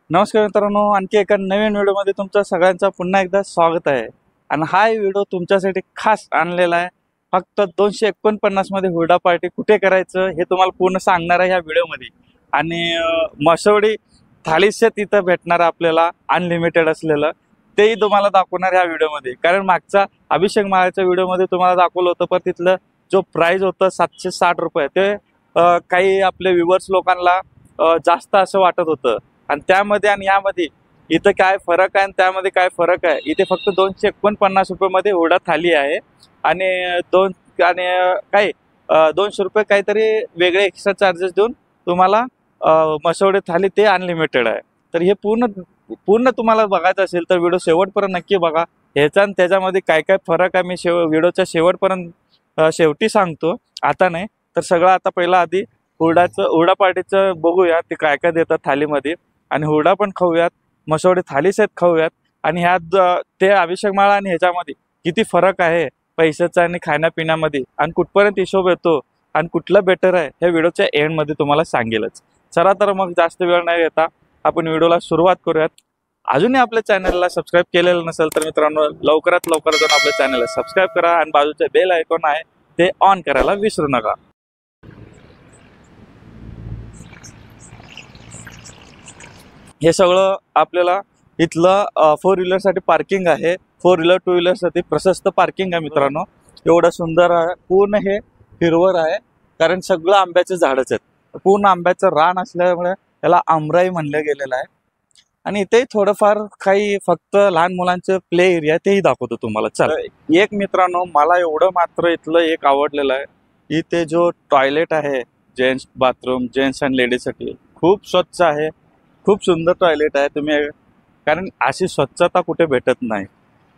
नमस्कार मित्रांनो, आणखी एका नवीन व्हिडिओमध्ये तुमचं सगळ्यांचं पुन्हा एकदा स्वागत आहे. आणि हा व्हिडिओ तुमच्यासाठी खास आणलेला आहे. फक्त 249 मध्ये हुरडा पार्टी कुठे करायचं हे तुम्हाला पूर्ण सांगणार आहे ह्या व्हिडिओमध्ये. आणि मसवडी थालीसहित इथं भेटणार आपल्याला अनलिमिटेड असलेलं तेही तुम्हाला दाखवणार ह्या व्हिडिओमध्ये. कारण मागचा अभिषेक माळ्याच्या व्हिडिओमध्ये तुम्हाला दाखवलं होतं, पण तिथलं जो प्राइस होतं 760 रुपये ते काही आपले व्ह्युअर्स लोकांना जास्त असं वाटत होतं. आणि त्यामध्ये आणि यामध्ये इथं काय फरक आहे आणि त्यामध्ये काय फरक आहे. इथे फक्त 249 रुपये हुरडा थाली आहे आणि काय 200 रुपये काहीतरी वेगळे एक्स्ट्रा चार्जेस देऊन तुम्हाला मसवडी थाली ते अनलिमिटेड आहे. तर हे पूर्ण तुम्हाला बघायचं असेल तर व्हिडिओ शेवटपर्यंत नक्की बघा. ह्याचा आणि त्याच्यामध्ये काय काय फरक आहे मी व्हिडिओच्या शेवटपर्यंत शेवटी सांगतो, आता नाही. तर सगळं आता पहिला आधी हुरडा पार्टीचं बघूया ते काय काय देतात थालीमध्ये. आणि हुरडा पण खाऊयात, मसवडी थालीसहित खाऊयात. आणि ह्यात ते अभिषेक माळा आणि ह्याच्यामध्ये किती फरक आहे पैशाचा आणि खाण्यापिण्यामध्ये, आणि कुठपर्यंत हिशोब येतो आणि कुठलं बेटर आहे हे व्हिडिओच्या एंडमध्ये तुम्हाला सांगेलच. चला तर मग जास्त वेळ नाही घेता आपण व्हिडिओला सुरुवात करूयात. अजूनही आपल्या चॅनलला सबस्क्राईब केलेलं नसेल तर मित्रांनो लवकरात लवकर जाऊन आपल्या चॅनलला सबस्क्राईब करा आणि बाजूचे बेल आयकॉन आहे ते ऑन करायला विसरू नका. हे सगळं आपल्याला इथलं 4 व्हीलरसाठी पार्किंग आहे. 4 व्हीलर 2 व्हीलरसाठी प्रशस्त पार्किंग आहे मित्रांनो. एवढं सुंदर आहे, पूर्ण हे हिरवळ आहे कारण सगळं आंब्याचे झाडच आहेत. पूर्ण आंब्याचं रान असल्यामुळे त्याला आमराई म्हणलं गेलेलं आहे. आणि इथे थोडंफार काही फक्त लहान मुलांचं प्ले एरिया तेही दाखवतो तुम्हाला. चला, एक मित्रांनो मला एवढं मात्र इथलं एक आवडलेलं आहे. इथे जो टॉयलेट आहे जेंट्स बाथरूम, जेंट्स आणि लेडीजसाठी खूप स्वच्छ आहे. खूप सुंदर टॉयलेट आहे. तुम्ही कारण अशी स्वच्छता कुठे भेटत नाही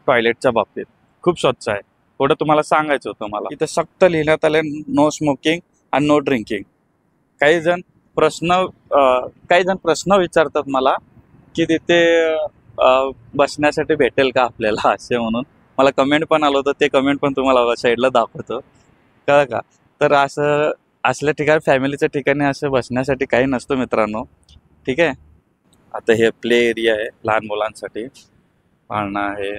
टॉयलेटच्या बाबतीत. खूप स्वच्छ आहे. थोडं तुम्हाला सांगायचं होतं मला. इथे सक्त लिहिण्यात आले नो स्मोकिंग आणि नो ड्रिंकिंग. काही जण प्रश्न विचारतात मला की तिथे बसण्यासाठी भेटेल का आपल्याला असे म्हणून. मला कमेंट पण आलं होतं, ते कमेंट पण तुम्हाला साईडला दाखवतो कळलं का. तर असं असल्या ठिकाणी फॅमिलीच्या ठिकाणी असं बसण्यासाठी काही नसतं मित्रांनो, ठीक आहे. आता हे प्ले एरिया आहे लहान मुलांसाठी, पाळणा आहे.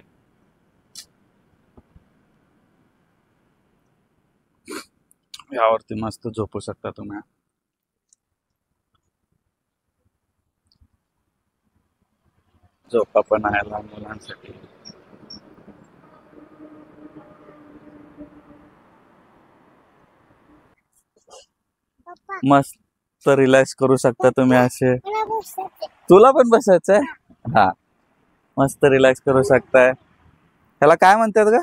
यावरती मस्त झोपू शकता तुम्ही. झोपा पण आहे लहान मुलांसाठी. मस्त रिलॅक्स करू शकता तुम्ही असे. तुला पण बसायचं आहे? हा, मस्त रिलॅक्स करू शकताय. ह्याला काय म्हणतात का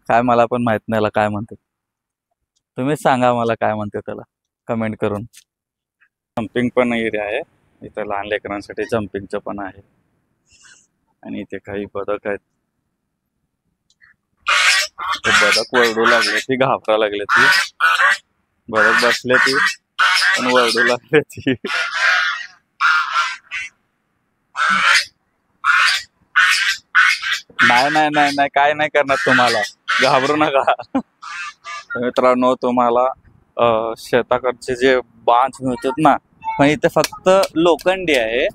काय, मला पण माहित नाही काय म्हणतात. तुम्हीच सांगा मला काय म्हणते त्याला कमेंट करून. जम्पिंग पण एरिया आहे इथं, लहान लेकरांसाठी जम्पिंगचं पण आहे. आणि इथे काही बदक आहेत. बदक वरडू लागले ती, घाबरा लागले ती. बदक बसले ती पण वरडू लागले ती. नाही नाही नाही नाही काय नाही करणार तुम्हाला, घाबरू नका. मित्रांनो तुम्हाला शेताकडचे जे बांध मिळतात ना, पण इथे फक्त लोखंडी आहे.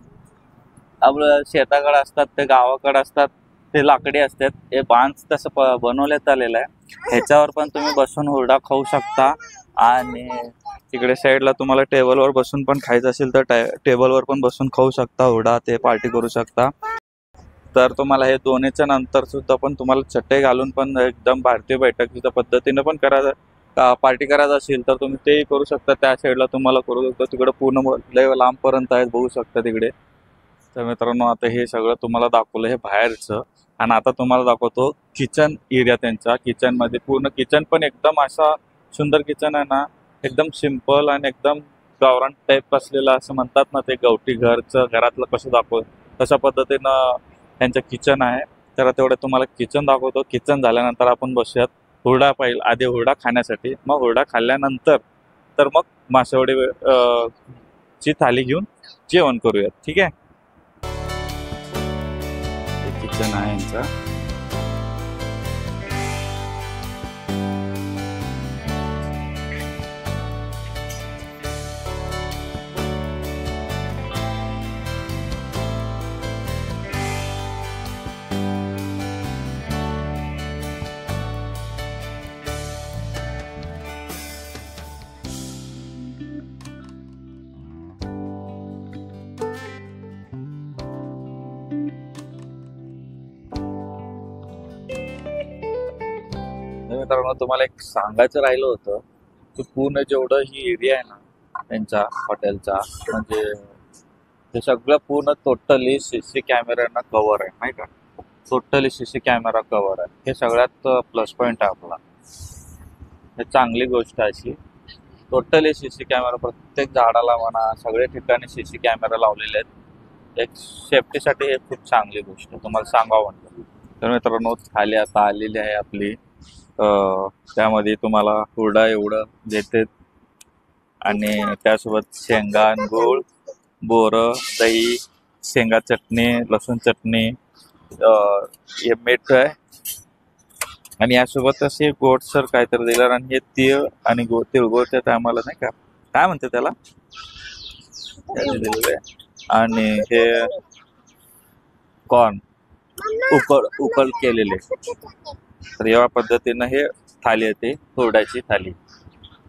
आपलं शेताकडे असतात ते गावाकडे असतात ते लाकडी असतात. हे बांध तसं बनवण्यात आलेलं आहे. ह्याच्यावर पण तुम्ही बसून हुरडा खाऊ शकता. आणि तिकडे साईडला तुम्हाला टेबलवर बसून पण खायचं असेल तर टेबलवर पण बसून खाऊ शकता हुरडा, ते पार्टी करू शकता. तर तुम्हाला हे दोन्हीच्या नंतर सुद्धा पण तुम्हाला चटई घालून पण एकदम भारतीय बैठकीच्या पद्धतीने पण पार्टी करायचं असेल तर तुम्ही तेही करू शकता. त्या साईडला तुम्हाला करू शकता. तिकडे पूर्ण लय लांबपर्यंत आहेत, बघू शकता तिकडे. तर मित्रांनो आता हे सगळं तुम्हाला दाखवलं हे बाहेरचं. आणि आता तुम्हाला दाखवतो किचन एरिया त्यांचा. किचनमध्ये पूर्ण किचन पण एकदम असा सुंदर किचन आहे ना, एकदम सिंपल आणि एकदम गावरान टाईप असलेलं असं म्हणतात ना, ते गवटी घरातलं कसं तशा पद्धतीनं त्यांचं किचन आहे. तर तेवढं तुम्हाला किचन दाखवतो. किचन झाल्यानंतर आपण बसूयात हुरडा आधी हुरडा खाण्यासाठी. मग हुरडा खाल्ल्यानंतर तर मग मासवडी ची थाली घेऊन जेवण करूयात, ठीक आहे. किचन आहे यांचा. मित्रांनो तुम्हाला एक सांगायचं राहिलं होतं की पूर्ण जेवढं ही एरिया आहे ना त्यांच्या हॉटेलचा, म्हणजे ते सगळं पूर्ण टोटली CC कॅमेऱ्यांना कव्हर आहे, नाही का. टोटली CC कॅमेरा कव्हर आहे, हे सगळ्यात प्लस पॉईंट आहे आपला. हे चांगली गोष्ट आहे अशी. टोटली CC कॅमेरा प्रत्येक झाडाला म्हणा, सगळ्या ठिकाणी CC कॅमेरा लावलेले आहेत. एक सेफ्टीसाठी हे खूप चांगली गोष्ट तुम्हाला सांगावं म्हणतो. तर मित्रांनो खाली आता आलेली आहे आपली, त्यामध्ये तुम्हाला हुरडा एवढं देते आणि त्यासोबत शेंगा आणि गूळ, बोरं, दही, शेंगा चटणी, लसूण चटणी, हे मीठ आहे आणि यासोबत असे गोडसर काहीतरी दिलं. आणि हे तीळ आणि तिळगुळच्या टायमाला नाही का, काय म्हणते त्याला, दिलेलं आहे. आणि हे कॉर्न उकळ केलेले. तर या पद्धतीनं हे थाली येते, हुरड्याची थाली.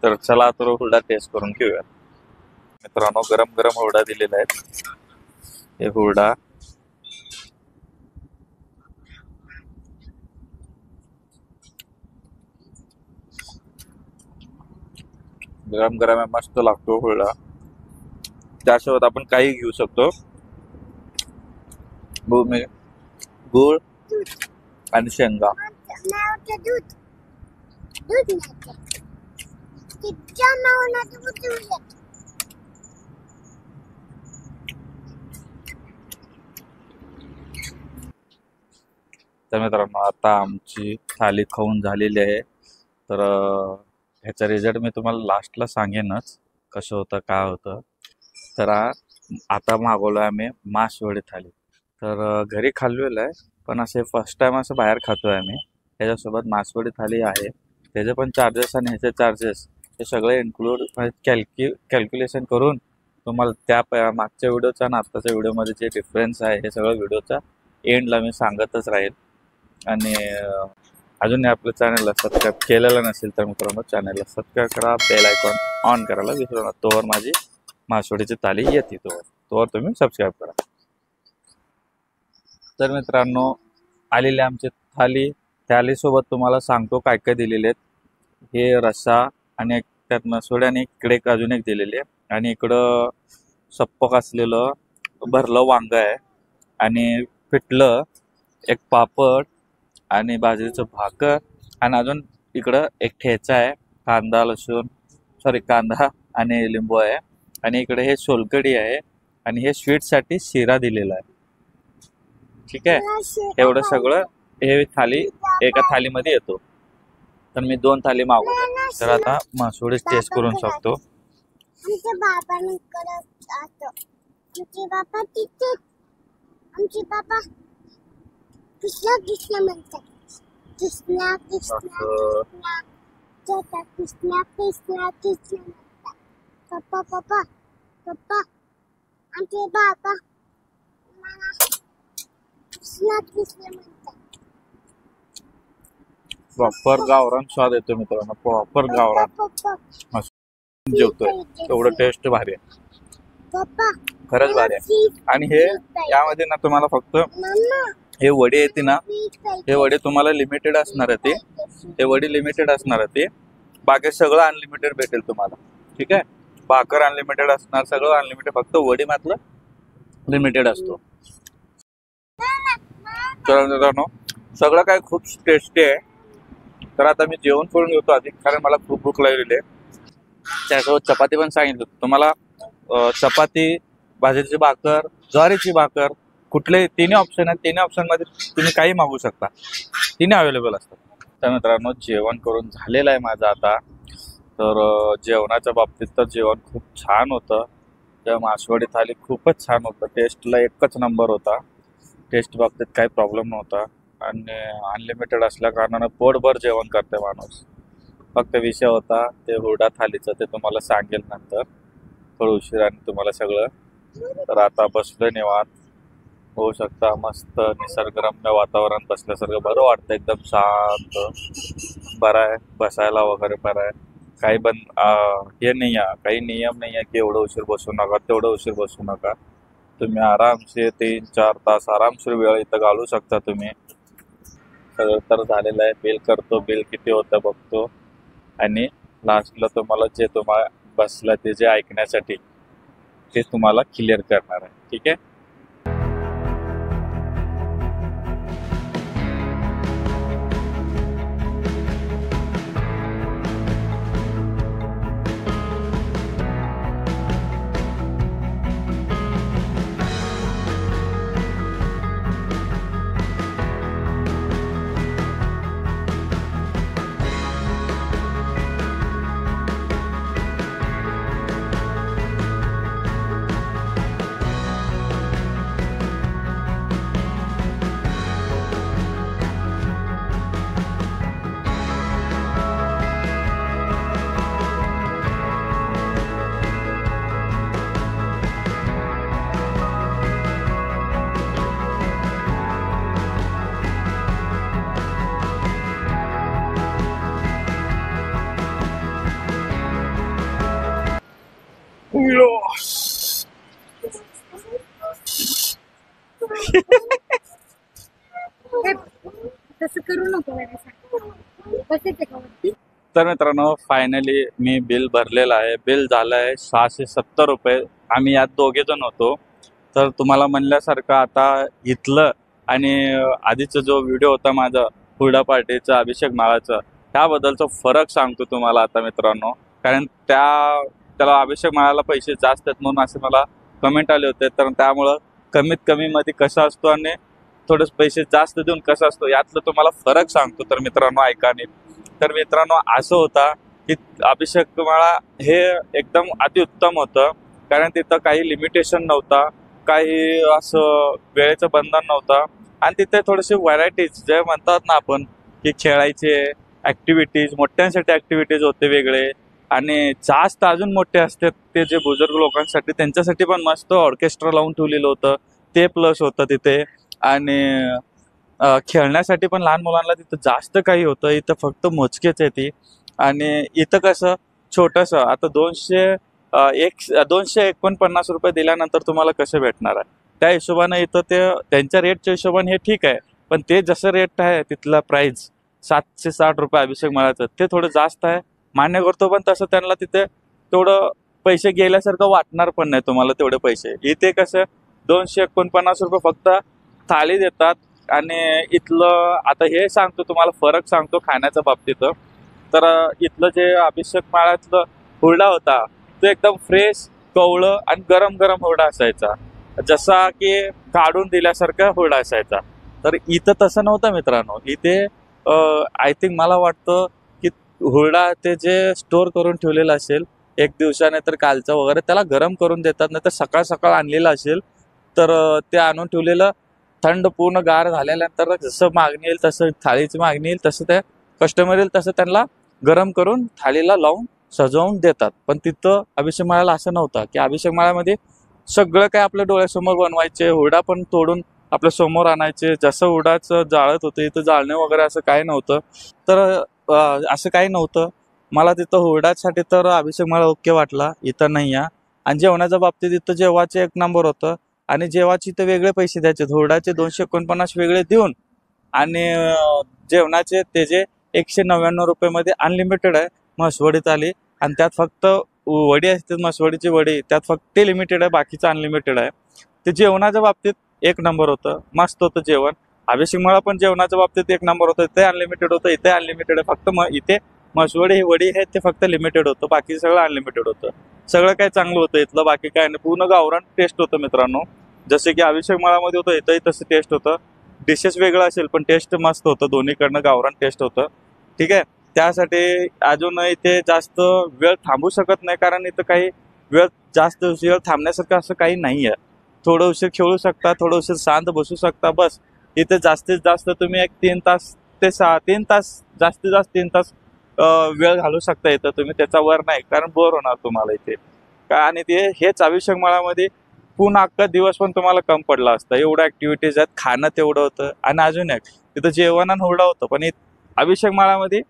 तर चला तर हुरडा टेस्ट करून घेऊया. मित्रांनो गरम गरम हुरडा दिलेला आहे. हे हुरडा गरम गरम आहे, मस्त लागतो हुरडा. त्यासोबत आपण काही घेऊ शकतो, गूळ आणि शेंगा. तर मित्रांनो आता आमची थाली खाऊन झालेली आहे. तर ह्याचा रिझल्ट मी तुम्हाला लास्टला सांगेनच कसं होतं काय होतं. तर आता मागवलं आम्ही मासवडी थाली. तर घरी खाल्लेलं आहे, पण असे फर्स्ट टाइम असं बाहेर खातोय आम्ही. त्याच्यासोबत मासवडी थाली आहे, त्याचे पण चार्जेस आणि ह्याचे चार्जेस हे सगळे इन्क्लूड कॅल्क्युलेशन करून तुम्हाला त्या मागच्या व्हिडिओचा आणि आत्ताच्या व्हिडिओमध्ये जे डिफरन्स आहे हे सगळं व्हिडिओचा एंडला मी सांगतच राहील. आणि अजून आपल्या चॅनलला सबस्क्राईब केलेलं नसेल तर मित्रांनो चॅनलला सबस्क्राईब करा, बेल आयकॉन ऑन करायला विसरू नका. तोवर माझी मासवडीची थाली येते, तोवर तुम्ही सबस्क्राईब करा. तर मित्रांनो आलेली आमची थालीसोबत तुम्हाला सांगतो काय काय दिलेले आहेत. हे रस्सा आणि त्यात मासवडी आणि इकडे अजून एक दिलेली आहे. आणि इकडं सप्पक असलेलं भरलं वांग आहे आणि पिठलं, एक पापड आणि बाजरीचं भाकर आणि अजून इकडं एक ठेचा आहे, कांदा आणि लिंबू आहे. आणि इकडे हे सोलकढी आहे आणि हे स्वीटसाठी शिरा दिलेला आहे. ठीक आहे, एवढं सगळं हे थाली एका थालीमध्ये येतो. तर मी 2 थाली मागवतो. तर आता मासवडी टेस्ट करून शकतो. प्रॉपर गावरान स्वाद येतो मित्रांनो, प्रॉपर गावरान जेवतोय. एवढं टेस्ट भारी आहे, खरंच भारी आहे. आणि हे यामध्ये ना तुम्हाला फक्त हे वडे येते ना, हे वडे तुम्हाला लिमिटेड असणार आहे. ते वडे लिमिटेड असणार आहे. बाकी सगळं अनलिमिटेड भेटेल तुम्हाला. ठीक आहे, भाकर अनलिमिटेड असणार, सगळं अनलिमिटेड, फक्त वडी मात्र लिमिटेड असतो. तर मित्रांनो सगळं काय खूप टेस्टी आहे. तर आता मी जेवण करून घेतो आधी, कारण मला खूप भूक लागलेली आहे. त्यासोबत चपाती पण सांगितलं तुम्हाला. चपाती, बाजरीची भाकर, ज्वारीची भाकर, कुठले तिन्ही ऑप्शन आहेत. तिन्ही ऑप्शनमध्ये तुम्ही काही मागू शकता, तिन्ही अवेलेबल असतात. तर मित्रांनो जेवण करून झालेलं आहे माझं आता. तर जेवणाच्या बाबतीत तर जेवण खूप छान होतं. त्या मासवडी थाली खूपच छान होतं, टेस्टला एकच नंबर होता. टेस्ट बाबतीत काही प्रॉब्लेम नव्हता आणि अनलिमिटेड असल्या कारणानं पोटभर जेवण करते माणूस. फक्त विषय होता ते हुरडा थालीचं, ते तुम्हाला सांगेल नंतर थोडं उशिराने तुम्हाला सगळं. तर आता बसलोय निवांत, होऊ शकता मस्त निसर्गरम्य वातावरण बसल्यासारखं बरं वाटतं, एकदम शांत बरं आहे बसायला वगैरे बरं आहे. काही पण हे नाही आहे, काही नियम नाही आहे की एवढं उशीर बसू नका तेवढं उशीर बसू नका. तुम्ही आरामशीर 3-4 तास आरामशीर वेळ इथं घालू शकता तुम्ही. सगळं तर झालेलं आहे. बिल करतो, बिल किती होतं बघतो आणि लास्टला तुम्हाला जे तुम्हाला बसलं ते जे ऐकण्यासाठी ते तुम्हाला क्लिअर करणार आहे. ठीक आहे. तसं करू नको बसायचं का? तर मित्रांनो फायनली मी बिल भरलेलं आहे. बिल झालं आहे 670 रुपये. आम्ही यात दोघे जण होतो. तर तुम्हाला म्हणल्यासारखं आता इथलं आणि आधीचा जो व्हिडिओ होता माझा हुरडा पार्टीचा अभिषेक माळाचा त्याबद्दलचा फरक सांगतो तुम्हाला आता मित्रांनो. कारण त्याला अभिषेक माळाला पैसे जास्त आहेत म्हणून असे मला कमेंट आले होते. तर त्यामुळं कमीत कमी मध्ये कसा असतो आणि थोडे पैसे जास्त देऊन कसा असतो यातलं तुम्हाला फरक सांगतो. तर मित्रांनो ऐका नीट. तर मित्रांनो असं होता की अभिषेक माळा हे एकदम अतिउत्तम होतं. कारण तिथं काही लिमिटेशन नव्हता, काही असं वेळेचं बंधन नव्हतं आणि तिथे थोडेसे व्हरायटीज जे म्हणतात ना आपण की खेळायचे ऍक्टिव्हिटीज, मोठ्यांसाठी ऍक्टिव्हिटीज होते वेगळे आणि जास्त अजून मोठे असतात ते जे बुजुर्ग लोकांसाठी त्यांच्यासाठी पण मस्त ऑर्केस्ट्रा लावून ठेवलेलं होतं ते प्लस होतं तिथे. आणि खेळण्यासाठी पण लहान मुलांना तिथं जास्त काही होतं. इथं फक्त मोजकेच आहे ती. आणि इथं कसं छोटंसं आता 249 रुपये दिल्यानंतर तुम्हाला कसं भेटणार आहे त्या हिशोबानं इथं ते त्यांच्या रेटच्या हिशोबाने हे ठीक आहे. पण ते जसं रेट आहे तिथला प्राइस 760 रुपये अभिषेक माळाचं ते थोडं जास्त आहे मान्य करतो. पण तसं त्यांना तिथे तेवढं पैसे गेल्यासारखं वाटणार पण नाही तुम्हाला तेवढे पैसे. इथे कसं 249 रुपये फक्त थाळी देतात. आणि इथलं आता हे सांगतो तुम्हाला फरक सांगतो खाण्याच्या बाबतीत. तर इथलं जे अभिषेक माळातलं हुरडा होता तो एकदम फ्रेश कवळं आणि गरम गरम हुरडा असायचा, जसा की काढून दिल्यासारखा हुरडा असायचा. तर इथं तसं नव्हतं मित्रांनो. इथे आय थिंक मला वाटतं की हुरडा ते जे स्टोअर करून ठेवलेलं असेल एक दिवसाने तर कालचं वगैरे त्याला गरम करून देतात. नाही तर सकाळ सकाळ आणलेलं असेल तर ते आणून ठेवलेलं थंड पूर्ण गार झाल्यानंतर जसं मागणी येईल तसं थाळीची मागणी येईल तसं त्या कस्टमर येईल तसं त्यांना गरम करून थाळीला लावून सजवून देतात. पण तिथं अभिषेक माळ्याला असं नव्हतं की अभिषेक माळ्यामध्ये सगळं काय आपल्या डोळ्यासमोर बनवायचे, हुरडा पण तोडून आपल्या समोर आणायचे. जसं हुरडाचं जाळत होतं इथं जाळणे वगैरे असं काही नव्हतं. तर असं काही नव्हतं. मला तिथं हुरडासाठी तर अभिषेक माळा ओके वाटला, इथं नाही आहे. आणि जेवणाच्या बाबतीत इथं जेवाचे एक नंबर होतं. आणि जेवाचे तर वेगळे पैसे द्यायचे, हुरडाचे 249 वेगळे देऊन आणि जेवणाचे त्याचे 199 रुपयेमध्ये अनलिमिटेड आहे. म्हसवडी थाली आणि त्यात फक्त वडी असते म्हसवडीची वडी, त्यात फक्त ते लिमिटेड आहे, बाकीचं अनलिमिटेड आहे. ते जेवणाच्या बाबतीत एक नंबर होतं, मस्त होतं जेवण. अभिषेक माळा पण जेवणाच्या बाबतीत एक नंबर होतं. इथे अनलिमिटेड होतं, इथे अनलिमिटेड आहे. फक्त इथे म्हसवडी ही वडी आहे ते फक्त लिमिटेड होतं, बाकी सगळं अनलिमिटेड होतं. सगळं काही चांगलं होतं इथलं, बाकी काय नाही. पूर्ण गावरान टेस्ट होतं मित्रांनो. जसे की अभिषेक माळामध्ये होतं इथंही तसं टेस्ट होतं. डिशेस वेगळं असेल पण टेस्ट मस्त होतं, दोन्हीकडनं गावरान टेस्ट होतं. ठीक आहे. त्यासाठी अजून इथे जास्त वेळ थांबू शकत नाही, कारण इथं काही जास्त वेळ थांबण्यासारखं असं काही नाही आहे. थोडं उशीर खेळू शकता, थोडं उशीर शांत बसू शकता, बस. इथे जास्तीत जास्त तुम्ही एक 3 तास ते 3 तास जास्तीत जास्त 3 तास वेळ घालू शकता इथं तुम्ही, त्याचा वर नाही, कारण बोर होणार तुम्हाला इथे. आणि ते हेच अभिषेक माळामध्ये पूर्ण अख्खा दिवस पण तुम्हाला कम पडला असता, एवढ्या ऍक्टिव्हिटीज आहेत. खाणं तेवढं होतं आणि अजून एक तिथं जेवण आणि हुरडा होतं. पण अभिषेक माळामध्ये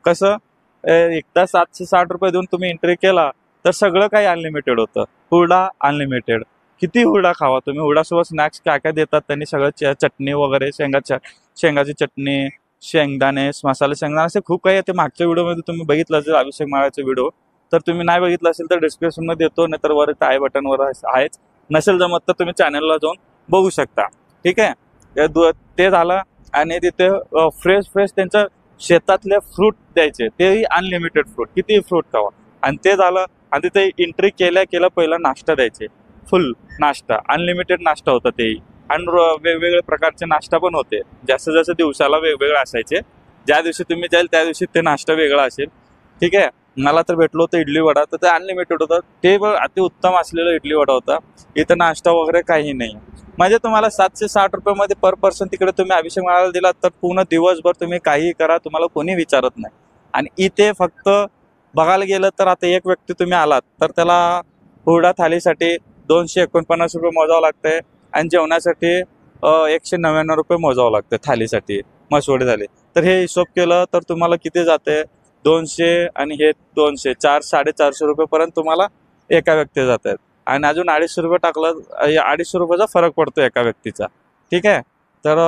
कसं एकदा 760 रुपये देऊन तुम्ही एंट्री केला तर सगळं काही अनलिमिटेड होतं. हुरडा अनलिमिटेड, किती हुरडा खावा तुम्ही. हुरडासोबत स्नॅक्स काय काय देतात त्यांनी सगळं, चटणी वगैरे, शेंगाची चटणी, शेंगदाणे, मसाले शेंगदाणे असे खूप काही आहे. ते मागच्या व्हिडिओमध्ये तुम्ही बघितलं असेल अभिषेक माळाचा व्हिडिओ. तर तुम्ही नाही बघितलं असेल तर डिस्क्रिप्शनमध्ये देतो, नाहीतर वर आय बटनवर आहेच. नसेल जमत तर तुम्ही चॅनलला जाऊन बघू शकता. ठीक आहे. ते झालं. आणि तिथे फ्रेश त्यांच्या शेतातले फ्रूट द्यायचे, तेही अनलिमिटेड फ्रूट, कितीही फ्रूट खावा. आणि ते झालं. आणि तिथे एंट्री केल्या पहिला नाश्ता द्यायचे, फुल नाश्ता, अनलिमिटेड नाश्ता होता तेही. आणि वेगवेगळे प्रकारचे नाश्ता पण होते. जसं दिवसाला वेगवेगळे असायचे. ज्या दिवशी तुम्ही जाईल त्या दिवशी ते नाश्ता वेगळा असेल. ठीक आहे. मला तर भेटलो होतं इडली वडा, तर ते अनलिमिटेड होतं. ते अति उत्तम असलेलं इडली वडा होता. इथं नाश्ता वगैरे काही नाही. म्हणजे तुम्हाला 760 रुपयामध्ये पर पर्सन तिकडे तुम्ही अभिषेक माळाला दिलात तर पूर्ण दिवसभर तुम्ही काहीही करा, तुम्हाला कोणी विचारत नाही. आणि इथे फक्त बघायला गेलं तर आता एक व्यक्ती तुम्ही आलात तर त्याला हुरडा थालीसाठी 249 रुपये मोजावं लागतंय. आणि जेवणासाठी 199 रुपये मोजावं लागतं थालीसाठी, मसवडी झाली. तर हे हिशोब केलं तर तुम्हाला किती जाते, 200 आणि हे 200, 400-450 रुपयेपर्यंत तुम्हाला एका व्यक्ती जात आहेत. आणि अजून 250 रुपये टाकलं, 250 रुपयाचा फरक पडतो एका व्यक्तीचा. ठीक आहे. तर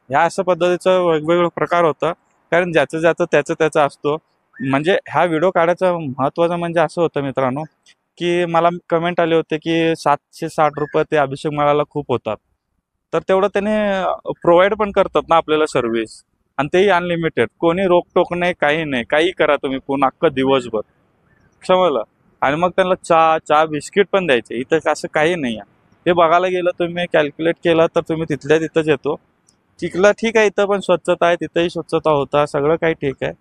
ह्या अशा पद्धतीचं वेगवेगळे प्रकार होतं. कारण ज्याचं त्याचं असतो. म्हणजे हा व्हिडिओ काढायचा महत्त्वाचं म्हणजे असं होतं मित्रांनो, की मला कमेंट आले होते की 760 रुपये ते अभिषेक माळाला खूप होतात. तर तेवढं त्याने प्रोव्हाइड पण करतात ना आपल्याला सर्व्हिस. आणि तेही अनलिमिटेड, कोणी रोकटोक नाही, काही नाही, काही करा तुम्ही पूर्ण अख्खं दिवसभर, समजलं. आणि मग त्यांना चहा बिस्किट पण द्यायचे. इथं असं काही नाही आहे. ते बघायला गेलं तुम्ही कॅल्क्युलेट केलं तर तुम्ही तिथल्या तिथंच येतो. तिथलं ठीक आहे, इथं पण स्वच्छता आहे, तिथंही स्वच्छता होता, सगळं काही ठीक आहे.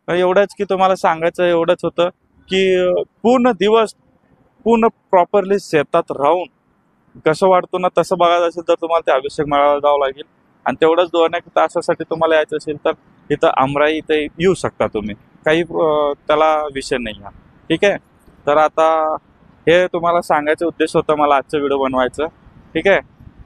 पण एवढंच की तुम्हाला सांगायचं एवढंच होतं की पूर्ण दिवस पूर्ण प्रॉपरली शेतात राहून कसं वाटतं ना तसं बघायचं असेल तर तुम्हाला ते अभिषेक माळाला जावं लागेल. आणि तेवढंच 2-1 तासासाठी तुम्हाला यायचं असेल तर इथं आमराई इथे येऊ शकता तुम्ही, काही त्याला विषय नाही आहे. ठीक आहे. तर आता हे तुम्हाला सांगायचा उद्देश होता मला आजचा व्हिडिओ बनवायचं. ठीक आहे.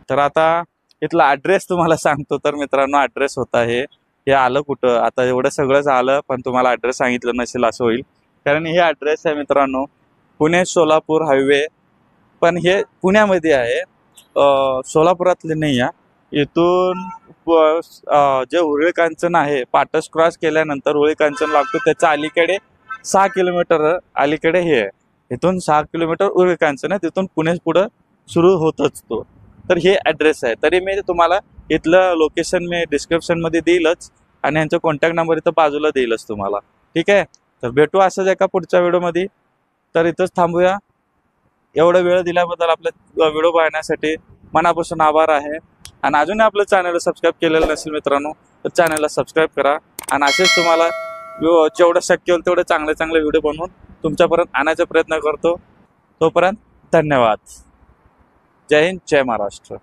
तर आता इथला ॲड्रेस तुम्हाला सांगतो. तर मित्रांनो ॲड्रेस होता हे आलं कुठं, आता एवढं सगळंच आलं पण तुम्हाला ॲड्रेस सांगितलं नसेल असं होईल. कारण हे ॲड्रेस आहे मित्रांनो पुणे सोलापूर हायवे. पण हे पुण्यामध्ये आहे, सोलापुरातले नाही आहे. इथून जे हुरळी कांचन आहे, पाटस क्रॉस केल्यानंतर हुरळी कांचन लागतो, त्याच्या अलीकडे 6 किलोमीटर अलीकडे हे आहे. इथून 6 किलोमीटर हुरळी कांचन आहे, तिथून पुणे पुढं सुरू होतच तो. तर हे ॲड्रेस आहे. तरी मी तुम्हाला इथलं लोकेशन मी डिस्क्रिप्शनमध्ये देईलच आणि यांचा कॉन्टॅक्ट नंबर इथं बाजूला देईलच तुम्हाला. ठीक आहे. तर भेटू असंच एका पुढच्या व्हिडिओमध्ये. तर इथंच थांबूया. एवढा वेळ दिल्याबद्दल आपल्या व्हिडिओ पाहण्यासाठी मनापासून आभार आहे. आणि अजूनही आपलं चॅनल सबस्क्राईब केलेलं नसेल मित्रांनो तर चॅनलला सबस्क्राईब करा. आणि असेच तुम्हाला जेवढं शक्य होईल तेवढे चांगले व्हिडिओ बनवून तुमच्यापर्यंत आणायचा प्रयत्न करतो. तोपर्यंत धन्यवाद. जय हिंद, जय महाराष्ट्र.